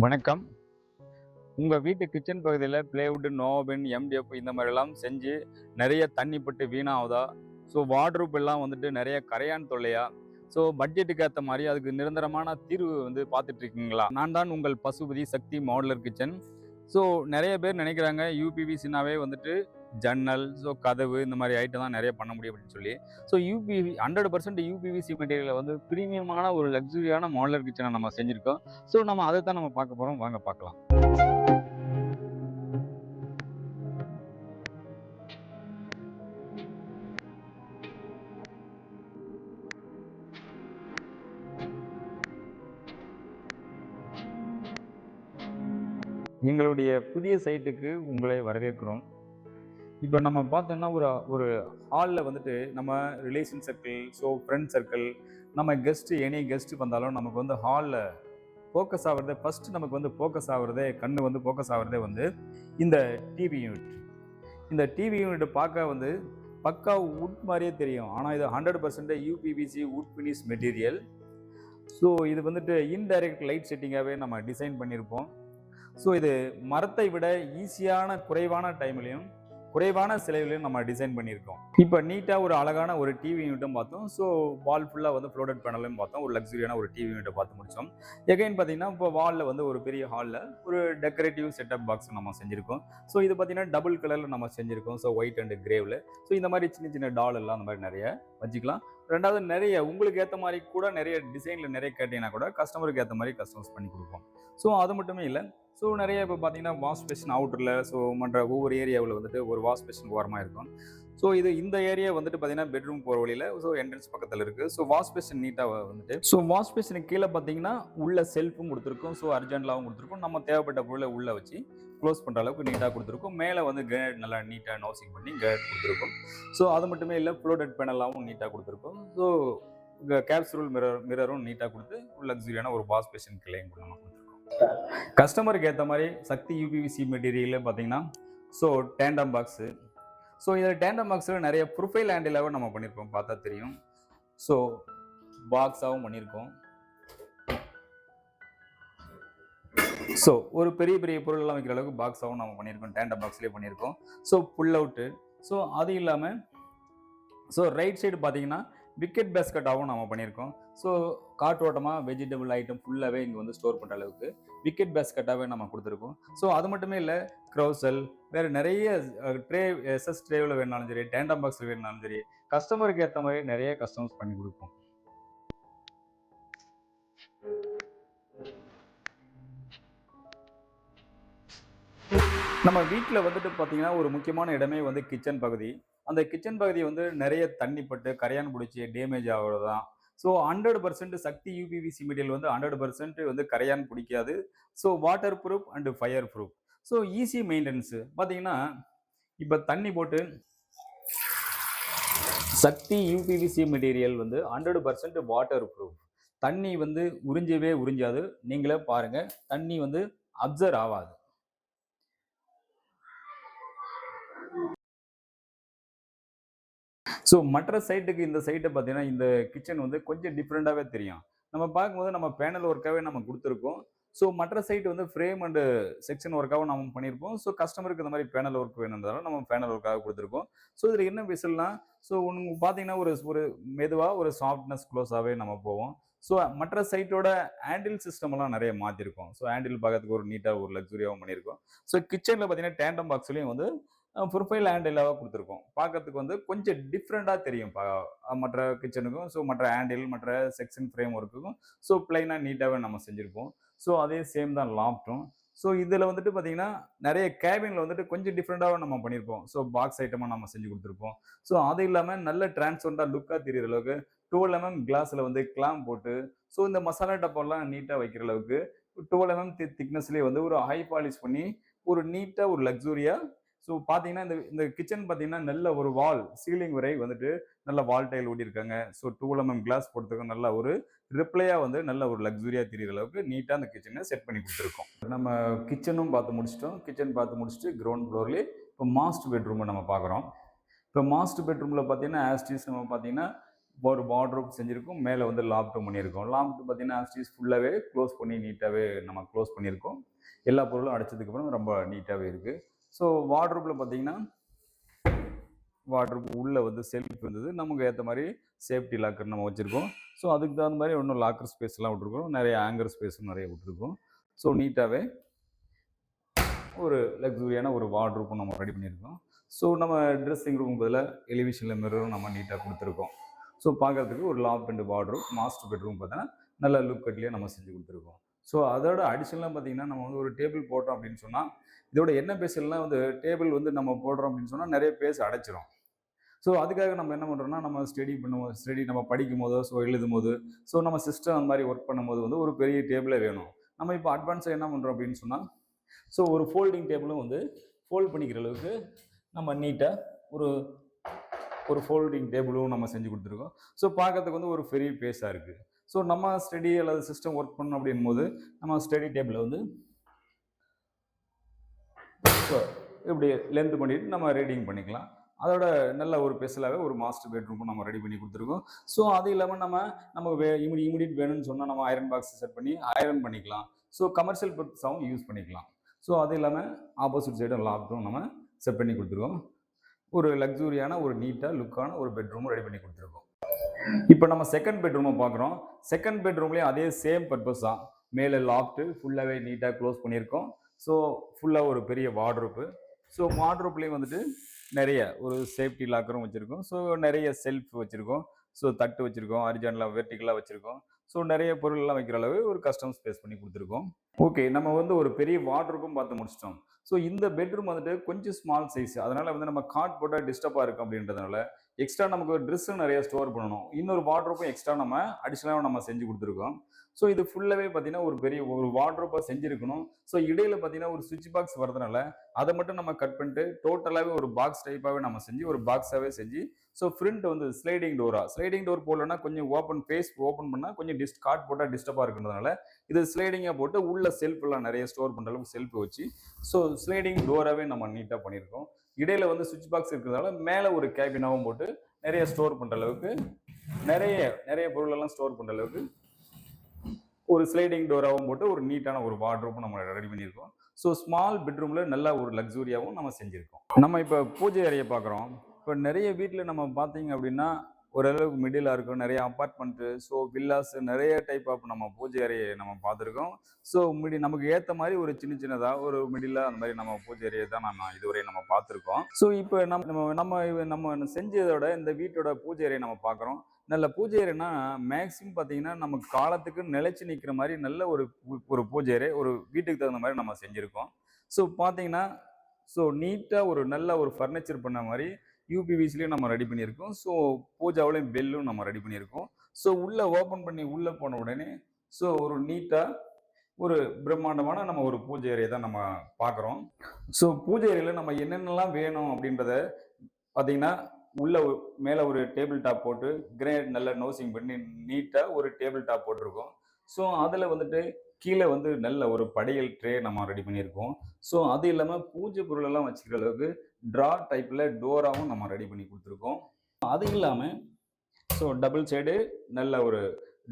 வணக்கம். உங்க வீட்டு கிச்சன் பகுதியில பிளைவுட், நோவபின், எம்டிஎஃப் இந்த மாரிலாம் செஞ்சு நெறைய தண்ணி பட்டு வீணாவுதா? வார்ட்ரோப் எல்லாம் வந்துட்டு நெறைய கரையான் தொல்லையா? பட்ஜெட்டுக்கு ஏத்த மாரி அதுக்கு நிரந்தரமான தீர்வு பார்த்துட்டு இருக்கீங்களா? நான் தான் உங்கள் பசுபதி சக்தி மாடுலர் கிச்சன். ஸோ நெறைய பேர் நெனைக்கிறாங்க யுபிவிசினாவே வந்துட்டு ஜன்னல், கதவு இந்த மாரி ஐட்டம் தான் நெறைய பண்ண முடியும் அப்படின்னு சொல்லி. யுபிவி 100% யுபிவிசி மெட்டீரியல்ல பிரீமியமான ஒரு லக்ஸூரியான மாடுலர் கிச்சன நம்ம செஞ்சிருக்கோம். நம்ம அத தான் நம்ம பார்க்க போறோம். வாங்க பார்க்கலாம். எங்களுடைய புதிய சைட்டுக்கு உங்களை வரவேற்கிறோம். இப்போ நம்ம பார்த்தோம்னா ஒரு ஒரு ஹாலில் வந்துட்டு நம்ம ரிலேஷன் சர்க்கிள், ஃப்ரெண்ட் சர்க்கிள், நம்ம எனி கெஸ்ட் வந்தாலும் நமக்கு ஹாலில் ஃபோக்கஸ் ஆகுறதே ஃபர்ஸ்ட் நமக்கு ஃபோக்கஸ் ஆகுறதே கண்ணு ஃபோக்கஸ் ஆகுறதே இந்த டிவி யூனிட். இந்த டிவி யூனிட் பார்க்க பக்கா வுட் மாதிரியே தெரியும். ஆனால் இது 100% யூபிவிசி வுட் ஃபினிஷ் மெட்டீரியல். இது இன்டைரக்ட் லைட் செட்டிங்காகவே நம்ம டிசைன் பண்ணியிருப்போம். இது மரத்தை விட ஈஸியான குறைவான டைம்லையும் குறைவான செலவிலையும் நம்ம டிசைன் பண்ணியிருக்கோம். இப்போ நீட்டாக ஒரு அழகான ஒரு டிவி யூனிட்டும் பார்த்தோம். வால் ஃபுல்லாக ஃப்ளோட்டட் பேனலையும் பார்த்தோம். ஒரு லக்ஸரியான ஒரு டிவி யூனிட்டை பார்த்து முடிச்சோம். எகைன் பார்த்தீங்கன்னா இப்போ வாலில் ஒரு பெரிய ஹாலில் ஒரு டெக்கரேட்டிவ் செட்டப் பாக்ஸ் நம்ம செஞ்சுருக்கோம். இது பார்த்தீங்கன்னா டபுள் கலரில் நம்ம செஞ்சுருக்கோம். ஒயிட் அண்ட் கிரேவில். இந்த மாதிரி சின்ன சின்ன டால் எல்லாம் அந்த மாதிரி நிறைய வச்சுக்கலாம். ரெண்டாவது நிறைய உங்களுக்கு ஏற்ற மாதிரி கூட நிறைய டிசைனில் நிறைய கேட்டீங்கன்னா கூட கஸ்டமருக்கு ஏற்ற மாதிரி கஸ்டமைஸ் பண்ணி கொடுப்போம். அது மட்டுமே இல்லை. நிறைய இப்போ பார்த்தீங்கன்னா வாஷ் பேஷன் அவுட்டரில் மற்ற ஒவ்வொரு ஏரியாவில் ஒரு வாஷ் பேஷன் ஓரமாக இருக்கும். இந்த ஏரியா பார்த்தீங்கன்னா பெட்ரூம் போகிற வழியில் என்ட்ரன்ஸ் பக்கத்தில் இருக்குது. வாஷ் பேஷன் நீட்டாக வாஷ் பேஷனுக்கு கீழே பார்த்தீங்கன்னா உள்ள செல்ஃபும் கொடுத்துருக்கோம். அர்ஜென்ட்லாகவும் கொடுத்துருக்கோம். நம்ம தேவைப்பட்ட பொருளை உள்ளே வச்சு க்ளோஸ் பண்ணுற அளவுக்கு நீட்டாக கொடுத்துருக்கோம். மேலே கிரேனைட் நல்லா நீட்டாக நோசிங் பண்ணி கிரேனைட் கொடுத்துருக்கோம். அது மட்டுமே இல்லை, ஃப்ளோட்டட் பேனலாகவும் நீட்டாக கொடுத்துருக்கோம். கேப்சூல் மிரரும் நீட்டாக கொடுத்து ஒரு லக்ஸரியான ஒரு வாஷ் பேஷன் கிளையும் கூட நம்ம கொடுத்துருக்கோம். கஸ்டமருக்கு ஏற்ற மாதிரி சக்தி யூபிவிசி மெட்டீரியல் பார்த்தீங்கன்னா டேண்டம் பாக்ஸு. இதில் டேண்டம் பாக்ஸில் நிறைய ப்ரொஃபைல் ஹேண்டிலாகவும் நம்ம பண்ணியிருக்கோம். பார்த்தா தெரியும். பாக்ஸாகவும் பண்ணியிருக்கோம். ஒரு பெரிய பெரிய பொருள்லாம் வைக்கிற அளவுக்கு பாக்ஸாகவும் நம்ம பண்ணியிருக்கோம். டேண்டம் பாக்ஸ்லேயே பண்ணியிருக்கோம். புல் அவுட்டு. அது இல்லாமல் ரைட் சைடு பார்த்தீங்கன்னா விக்கெட் பேஸ்கெட்டாகவும் நம்ம பண்ணியிருக்கோம். காற்றோட்டமாக வெஜிடபிள் ஐட்டம் ஃபுல்லாகவே இங்கே ஸ்டோர் பண்ணுற அளவுக்கு விக்கெட் பேஸ்கெட்டாகவே நம்ம கொடுத்துருக்கோம். அது மட்டுமே இல்லை, க்ரௌசல் வேறு நிறைய ட்ரே எஸ்எஸ் ட்ரேவில் வேணாலும் சரி, டேண்டம் பாக்ஸில் வேணாலும் சரி, கஸ்டமருக்கு ஏற்ற மாதிரி நிறைய கஸ்டமைஸ் பண்ணி கொடுப்போம். நம்ம வீட்டில் பார்த்தீங்கன்னா ஒரு முக்கியமான இடமே கிச்சன் பகுதி. அந்த கிச்சன் பகுதி நிறைய தண்ணி பட்டு கரையான் பிடிச்சி டேமேஜ் ஆகிறது தான். 100% சக்தி யூபிவிசி மெட்டீரியல் 100% கரையான் பிடிக்காது. Water proof and fire proof. Easy maintenance. பார்த்தீங்கன்னா இப்போ தண்ணி போட்டு சக்தி யூபிவிசி மெட்டீரியல் 100% வாட்டர் ப்ரூஃப். தண்ணி உறிஞ்சவே உறிஞ்சாது. நீங்களே பாருங்க, தண்ணி அப்சர்வ் ஆகாது. மற்ற சைட்டுக்கு இந்த சைட்டை பார்த்தீங்கன்னா இந்த கிச்சன் கொஞ்சம் டிஃப்ரெண்டாகவே தெரியும். நம்ம பார்க்கும்போது நம்ம பேனல் ஒர்க்காகவே நம்ம கொடுத்துருக்கோம். மற்ற சைட் ஃப்ரேம் அண்டு செக்ஷன் ஒர்க்காகவும் நம்ம பண்ணியிருப்போம். கஸ்டமருக்கு இந்த மாதிரி பேனல் ஒர்க் வேணுன்றதால நம்ம பேனல் ஒர்க்காக கொடுத்துருக்கோம். இதில் என்ன விசில்னா உங்களுக்கு பார்த்தீங்கன்னா ஒரு மெதுவாக ஒரு சாஃப்ட்னஸ் க்ளோஸாகவே நம்ம போவோம். மற்ற சைட்டோட ஹேண்டில் சிஸ்டம்லாம் நிறைய மாற்றிருக்கோம். ஹேண்டில் பார்க்கறதுக்கு ஒரு நீட்டாக ஒரு லக்ஸுரியாகவும் பண்ணியிருக்கோம். கிச்சனில் பார்த்தீங்கன்னா டேண்டம் பாக்ஸ்லேயும் ப்ரொஃபைல் ஹேண்டிலாக கொடுத்துருக்கோம். பார்க்கறதுக்கு கொஞ்சம் டிஃப்ரெண்டாக தெரியும் மற்ற கிச்சனுக்கும். மற்ற ஹேண்டில், மற்ற செக்ஷன் ஃப்ரேம் ஒர்க்குக்கும் பிளைனாக நீட்டாகவே நம்ம செஞ்சுருப்போம். அதே சேம் தான் லாஃப்ட்டும். இதில் பார்த்தீங்கன்னா நிறைய கேபினில் கொஞ்சம் டிஃப்ரெண்டாகவும் நம்ம பண்ணியிருப்போம். பாக்ஸ் ஐட்டமாக நம்ம செஞ்சு கொடுத்துருப்போம். அது இல்லாமல் நல்ல டிரான்ஸ்பரண்டாக லுக்காக தெரிகிற அளவுக்கு 12 mm கிளாஸில் கிளாம் போட்டு இந்த மசாலா டப்பாலாம் நீட்டாக வைக்கிற அளவுக்கு 12 mm திக்னஸ்லேயே ஒரு ஹை பாலிஷ் பண்ணி ஒரு நீட்டாக ஒரு லக்ஸூரியாக பார்த்தீங்கன்னா இந்த கிச்சன் பார்த்தீங்கன்னா நல்ல ஒரு வால் சீலிங் வரை நல்ல வால் டைல் ஓட்டியிருக்காங்க. 12 mm கிளாஸ் போடுறதுக்கு நல்ல ஒரு ரிப்ளையாக நல்ல ஒரு லக்ஸுரியாக தெரிகிற அளவுக்கு நீட்டாக அந்த கிச்சனை செட் பண்ணி கொடுத்துருக்கோம். நம்ம கிச்சனும் பார்த்து முடிச்சிட்டோம். கிச்சன் பார்த்து முடிச்சுட்டு கிரவுண்ட் ஃப்ளோர்லேயே இப்போ மாஸ்டர் பெட்ரூமை நம்ம பார்க்குறோம். இப்போ மாஸ்டர் பெட்ரூமில் பார்த்தீங்கன்னா ஆஸ்டிஸ் நம்ம பார்த்தீங்கன்னா ஒரு வார்ட்ரோப் செஞ்சுருக்கோம். மேலே வந்து லாஃப்ட்டும் பண்ணியிருக்கோம். லாஃப்ட் பார்த்தீங்கன்னா ஸ்டீஸ் ஃபுல்லாகவே க்ளோஸ் பண்ணி நீட்டாகவே நம்ம க்ளோஸ் பண்ணியிருக்கோம். எல்லா பொருளும் அடைச்சதுக்கப்புறம் ரொம்ப நீட்டாகவே இருக்குது. ஸோ வார்ட்ரோப்பில் பார்த்தீங்கன்னா வார்ட்ரோப் உள்ளே வந்து செல்ஃப் இருந்தது. நமக்கு ஏற்ற மாதிரி சேஃப்டி லாக்கர் நம்ம வச்சுருக்கோம். ஸோ அதுக்கு தகுந்த மாதிரி இன்னும் லாக்கர் ஸ்பேஸ்லாம் விட்ருக்கோம். நிறைய ஆங்கர் ஸ்பேஸும் நிறைய விட்ருக்கோம். ஸோ நீட்டாகவே ஒரு லக்ஸுரியான ஒரு வார்ட்ரோப்பும் நம்ம ரெடி பண்ணியிருக்கோம். ஸோ நம்ம ட்ரெஸ்ஸிங் ரூம் பதிலாக எலிவேஷனில் மிரரும் நம்ம நீட்டாக கொடுத்துருக்கோம். ஸோ பார்க்குறதுக்கு ஒரு loft and wardrobe master bedroom பார்த்தீங்கன்னா நல்ல லுக் கட்லேயே நம்ம செஞ்சு கொடுத்துருக்கோம். ஸோ அதோட அடிஷனலாக பார்த்தீங்கன்னா நம்ம வந்து ஒரு டேபிள் போட்டோம் அப்படின்னு சொன்னால் இதோட என்ன பேசலாம் வந்து டேபிள் வந்து நம்ம போடுறோம் அப்படின்னு சொன்னால் நிறைய பேஸ் அடைச்சிரும். ஸோ அதுக்காக நம்ம என்ன பண்ணுறோம்னா நம்ம ஸ்டடி நம்ம படிக்கும் போதோ எழுதும் போது நம்ம சிஸ்டம் அந்த மாதிரி ஒர்க் பண்ணும்போது வந்து ஒரு பெரிய டேபிளே வேணும். நம்ம இப்போ அட்வான்ஸாக என்ன பண்ணுறோம் அப்படின்னு சொன்னால் ஒரு ஃபோல்டிங் டேபிளும் வந்து ஃபோல்ட் பண்ணிக்கிற அளவுக்கு நம்ம நீட்டாக ஒரு ஃபோல்டிங் டேபிளும் நம்ம செஞ்சு கொடுத்துருக்கோம். ஸோ பார்க்கறதுக்கு வந்து ஒரு பெரிய பேஸாக இருக்குது. ஸோ நம்ம ஸ்டடி அல்லது சிஸ்டம் ஒர்க் பண்ணோம் அப்படின் போது நம்ம ஸ்டடி டேபிளை வந்து இப்படி லென்த் பண்ணிட்டு நம்ம ரீடிங் பண்ணிக்கலாம். அதோட நல்ல ஒரு ஸ்பெஷலாகவே ஒரு மாஸ்டர் பெட்ரூமும் நம்ம ரெடி பண்ணி கொடுத்துருக்கோம். ஸோ அது இல்லாமல் நமக்கு இமிடியட் வேணும்னு சொன்னால் நம்ம ஐரன் பாக்ஸ் செட் பண்ணி ஐரன் பண்ணிக்கலாம். ஸோ கமர்ஷியல் பர்பஸாகவும் யூஸ் பண்ணிக்கலாம். ஸோ அது இல்லாமல் ஆப்போசிட் சைடும் லாஃப்ட்டும் நம்ம செட் பண்ணி கொடுத்துருக்கோம். ஒரு லக்ஸூரியான ஒரு நீட்டாக லுக்கான ஒரு பெட்ரூமும் ரெடி பண்ணி கொடுத்துருக்கோம். இப்போ நம்ம செகண்ட் பெட்ரூமை பார்க்குறோம். செகண்ட் பெட்ரூம்லேயும் அதே சேம் பர்பஸ் தான். மேலே லாஃப்ட்டு ஃபுல்லாகவே நீட்டாக க்ளோஸ் பண்ணியிருக்கோம். ஸோ ஃபுல்லாக ஒரு பெரிய வார்ட்ரோப்பு. ஸோ வார்ட்ரோப்லேயும் வந்துட்டு நிறைய ஒரு சேஃப்டி லாக்கரும் வச்சுருக்கோம். ஸோ நிறைய செல்ஃப் வச்சுருக்கோம். ஸோ தட்டு வச்சுருக்கோம், ஹரிசாண்டலாக வெர்டிக்கலாக வச்சுருக்கோம். ஸோ நிறைய பொருள்லாம் வைக்கிற அளவு ஒரு கஸ்டம் ஸ்பேஸ் பண்ணி கொடுத்துருக்கோம். ஓகே, நம்ம வந்து ஒரு பெரிய வார்ட்ரோப்பும் பார்த்து முடிச்சிட்டோம். ஸோ இந்த பெட்ரூம் வந்துட்டு கொஞ்சம் ஸ்மால் சைஸ், அதனால் வந்து நம்ம காட் போட்டால் டிஸ்டர்பாக இருக்கும் அப்படின்றதுனால எக்ஸ்ட்ரா நமக்கு ட்ரெஸ்ஸும் நிறைய ஸ்டோர் பண்ணணும். இன்னொரு வார்ட்ரோப்பும் எக்ஸ்ட்ரா நம்ம அடிஷ்னலாக நம்ம செஞ்சு கொடுத்துருக்கோம். ஸோ இது ஃபுல்லாகவே பார்த்தீங்கன்னா ஒரு பெரிய ஒரு வார்ட்ரோப்பாக செஞ்சுருக்கணும். ஸோ இடையில பார்த்தீங்கன்னா ஒரு சுவிட்ச் பாக்ஸ் வரதுனால அதை மட்டும் நம்ம கட் பண்ணிட்டு டோட்டலாகவே ஒரு பாக்ஸ் டைப்பாகவே நம்ம செஞ்சு ஒரு பாக்ஸாகவே செஞ்சு ஃப்ரண்ட் வந்து ஸ்லைடிங் டோர் போடலன்னா கொஞ்சம் ஓப்பன் பண்ணால் கொஞ்சம் காட் போட்டால் டிஸ்டர்பாக இருக்கிறதுனால இது ஸ்லைடிங்காக போட்டு உள்ள செல்ஃப் எல்லாம் நிறைய ஸ்டோர் பண்ணுற அளவுக்கு செல்ஃப் வச்சு ஸ்லைடிங் டோராகவே நம்ம நீட்டாக பண்ணியிருக்கோம். இடையில வந்து சுவிட்ச் பாக்ஸ் இருக்கிறதால மேலே ஒரு கேபினாவும் போட்டு நிறைய ஸ்டோர் பண்ணுற அளவுக்கு நிறைய பொருளெல்லாம் ஸ்டோர் பண்ணுற அளவுக்கு ஒரு ஸ்லைடிங் டோராகவும் போட்டு ஒரு நீட்டான ஒரு வார்ட்ரோப்பும் நம்ம ரெடி பண்ணியிருக்கோம். ஸ்மால் பெட்ரூமில் நல்ல ஒரு லக்ஸூரியாகவும் நம்ம செஞ்சுருக்கோம். நம்ம இப்போ பூஜை அறையை பார்க்குறோம். இப்போ நிறைய வீட்டில் நம்ம பார்த்தீங்க அப்படின்னா ஓரளவுக்கு மிடிலாக இருக்கும். நிறைய அப்பார்ட்மெண்ட்டு வில்லாஸ் நிறைய டைப் ஆஃப் நம்ம பூஜை அறையை நம்ம பார்த்துருக்கோம். நமக்கு ஏற்ற மாதிரி ஒரு சின்னதாக ஒரு மிடிலாக அந்த மாதிரி நம்ம பூஜை அறையை தான் நம்ம இதுவரை நம்ம பார்த்துருக்கோம். இப்போ நம்ம செஞ்சதோட இந்த வீட்டோட பூஜை அறையை நம்ம பார்க்குறோம். நல்ல பூஜை அறைனா மேக்ஸிமம் பார்த்தீங்கன்னா நம்ம காலத்துக்கு நிலைச்சு நிற்கிற மாதிரி நல்ல ஒரு பூஜை அறை ஒரு வீட்டுக்கு தகுந்த மாதிரி நம்ம செஞ்சுருக்கோம். பார்த்தீங்கன்னா நீட்டாக ஒரு நல்ல ஒரு ஃபர்னிச்சர் பண்ண மாதிரி யூபிவிசிலையும் நம்ம ரெடி பண்ணியிருக்கோம். பூஜாவிலையும் பெல்லும் நம்ம ரெடி பண்ணியிருக்கோம். உள்ளே ஓப்பன் பண்ணி உள்ளே போன உடனே ஒரு நீட்டாக ஒரு பிரம்மாண்டமான நம்ம ஒரு பூஜை அறையை தான் நம்ம பார்க்குறோம். பூஜை அறையில் நம்ம என்னென்னலாம் வேணும் அப்படின்றத பார்த்தீங்கன்னா உள்ள மேலே ஒரு டேபிள் டாப் போட்டு கிரேட் நல்ல நோசிங் பண்ணி நீட்டாக ஒரு டேபிள் டாப் போட்டிருக்கோம். அதில் வந்துட்டு கீழே வந்து நல்ல ஒரு படையல் ட்ரே நம்ம ரெடி பண்ணியிருக்கோம். அது இல்லாமல் பூஜை பொருளெல்லாம் வச்சுக்கிற அளவுக்கு ட்ரா டைப்பில் டோராகவும் நம்ம ரெடி பண்ணி கொடுத்துருக்கோம். அது இல்லாமல் டபுள் சைடு நல்ல ஒரு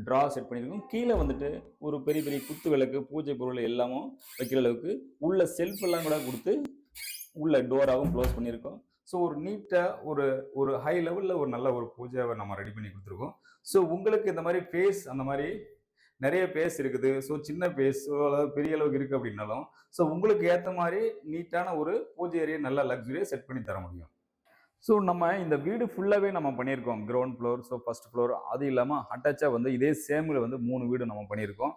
ட்ரா செட் பண்ணியிருக்கோம். கீழே வந்துட்டு ஒரு பெரிய பெரிய குத்து விளக்கு பூஜை பொருள் எல்லாமும் வைக்கிற அளவுக்கு உள்ள செல்ஃப் எல்லாம் கூட கொடுத்து உள்ள டோராகவும் க்ளோஸ் பண்ணியிருக்கோம். ஒரு நீட்டாக ஒரு ஹை லெவலில் ஒரு நல்ல ஒரு பூஜையை நம்ம ரெடி பண்ணி கொடுத்துருக்கோம். உங்களுக்கு இந்த மாதிரி பேஸ் அந்த மாதிரி நிறைய பேஸ் இருக்குது. சின்ன பேஸ் பெரிய அளவுக்கு இருக்குது அப்படின்னாலும் உங்களுக்கு ஏற்ற மாதிரி நீட்டான ஒரு பூஜை ஏரியா நல்ல லக்ஸுரியாக செட் பண்ணி தர முடியும். நம்ம இந்த வீடு ஃபுல்லாகவே நம்ம பண்ணியிருக்கோம். கிரவுண்ட் ஃப்ளோர், ஃபர்ஸ்ட் ஃப்ளோர், அது இல்லாமல் அட்டாச்சாக வந்து இதே சேமில் வந்து 3 வீடு நம்ம பண்ணியிருக்கோம்.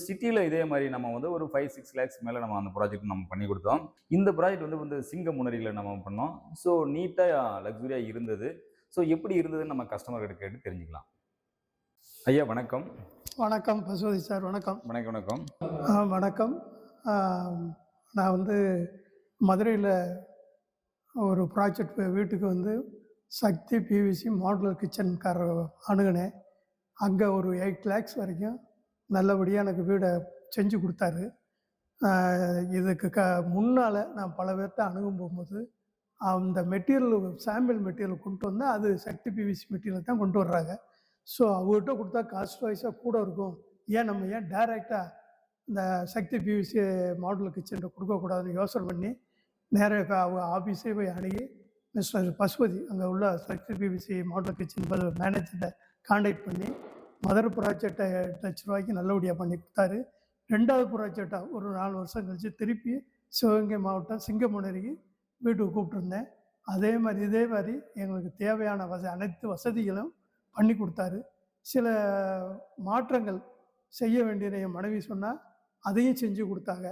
சிட்டியில் இதே மாதிரி நம்ம வந்து ஒரு 5-6 lakhs மேலே நம்ம அந்த ப்ராஜெக்ட் நம்ம பண்ணி கொடுத்தோம். இந்த ப்ராஜெக்ட் வந்து சிங்கமுனரியில் நம்ம பண்ணோம். நீட்டாக லக்ஸுரியாக இருந்தது. எப்படி இருந்ததுன்னு நம்ம கஸ்டமர்கிட்ட கேட்டு தெரிஞ்சுக்கலாம். ஐயா வணக்கம். வணக்கம் பசுபதி சார். வணக்கம். வணக்கம். வணக்கம். நான் வந்து மதுரையில் ஒரு ப்ராஜெக்ட் வீட்டுக்கு வந்து சக்தி பிவிசி மாடுலர் கிச்சன்கார அணுகினேன். அங்கே ஒரு 8 lakhs வரைக்கும் நல்லபடியாக எனக்கு வீடை செஞ்சு கொடுத்தாரு. இதுக்கு முன்னால் நான் பல பேர்த்த அணுகும் போகும்போது அந்த மெட்டீரியல் சாம்பிள் மெட்டீரியல் கொண்டு வந்தால் அது சக்தி பிவிசி மெட்டீரியல் தான் கொண்டு வர்றாங்க. ஸோ அவங்ககிட்ட கொடுத்தா காஸ்ட் வைஸாக கூட இருக்கும். ஏன் டைரெக்டாக இந்த சக்தி பிவிசி மாடுலர் கிச்சன்ட்ட கொடுக்கக்கூடாதுன்னு யோசனை பண்ணி நேராக இப்போ அவங்க ஆஃபீஸே போய் அணுகி மிஸ்டர் பசுபதி அங்கே உள்ள சக்தி பிவிசி மாடுலர் கிச்சன் மேனேஜர்கிட்ட கான்டாக்ட் பண்ணி முதல் ப்ராஜெக்டை ₹8,00,000 நல்லபடியாக பண்ணி கொடுத்தாரு. 2வது ப்ராஜெக்டாக ஒரு 4 வருஷம் கழித்து திருப்பி சிவகங்கை மாவட்டம் சிங்கமுனரிக்கு வீட்டுக்கு கூப்பிட்டுருந்தேன். இதே மாதிரி எங்களுக்கு தேவையான அனைத்து வசதிகளும் பண்ணி கொடுத்தாரு. சில மாற்றங்கள் செய்ய வேண்டியதை என் மனைவி சொன்னால் அதையும் செஞ்சு கொடுத்தாங்க.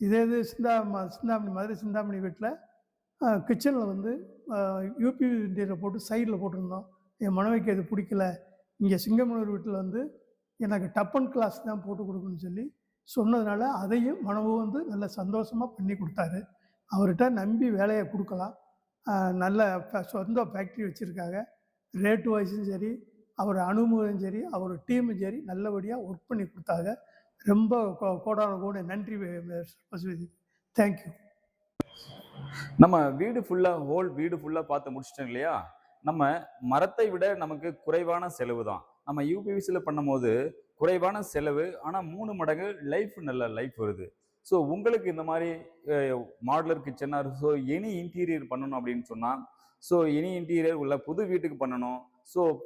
இது சிந்தாமணி மதுரை சிந்தாமணி வீட்டில் கிச்சனில் வந்து யூபி இண்டியில் போட்டு சைடில் போட்டிருந்தோம். என் மனைவிக்கு அது பிடிக்கல. இங்கே சிங்கமனூர் வீட்டில் வந்து எனக்கு டப்பன் கிளாஸ் தான் போட்டு கொடுக்கணும்னு சொல்லி சொன்னதுனால அதையும் மனைவி வந்து நல்ல சந்தோஷமாக பண்ணி கொடுத்தாரு. அவர்கிட்ட நம்பி வேலையை கொடுக்கலாம். நல்ல சொந்த ஃபேக்ட்ரி வச்சுருக்காங்க. ரேட்டு வைஸும் சரி, அவர் அனுபவம் சரி, அவர் டீமும் சரி நல்லபடியாக ஒர்க் பண்ணி கொடுத்தாங்க. ரொம்ப கோடான நன்றி பசுபதி. தேங்க்யூ. நம்ம வீடு ஃபுல்லாக பார்த்து முடிச்சிட்டோம் இல்லையா? நம்ம மரத்தை விட நமக்கு குறைவான செலவு தான். நம்ம யூபிவிசியில் பண்ணும்போது குறைவான செலவு, ஆனால் 3 மடங்கு நல்ல லைஃப் வருது. ஸோ உங்களுக்கு இந்த மாதிரி மாடுலர் கிச்சனாக எனி இன்டீரியர் பண்ணணும் அப்படின்னு சொன்னால், எனி இன்டீரியர் உள்ள புது வீட்டுக்கு பண்ணணும்,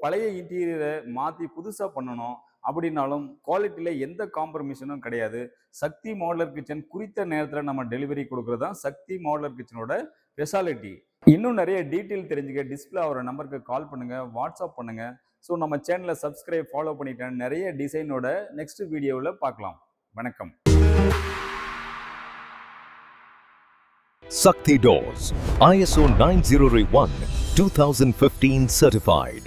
பழைய இன்டீரியரை மாற்றி புதுசாக பண்ணணும் அப்படின்னாலும் குவாலிட்டியில் எந்த காம்ப்ரமைஷனும் கிடையாது. சக்தி மாடுலர் கிச்சன் குறித்த நேரத்தில் நம்ம டெலிவரி கொடுக்குறது தான் சக்தி மாடுலர் கிச்சனோட ஸ்பெஷாலிட்டி. இன்னும் நிறைய டீட்டெயில் தெரிஞ்சுக்க டிஸ்பிளே ஆகிற நம்பருக்கு கால் பண்ணுங்கள், வாட்ஸ்அப் பண்ணுங்கள். நம்ம சேனலை சப்ஸ்கிரைப் ஃபாலோ பண்ணிட்டேன். நிறைய டிசைனோட நெக்ஸ்ட் வீடியோவில் பார்க்கலாம். வணக்கம். Sakti Doors, ISO 9001, 2015 certified.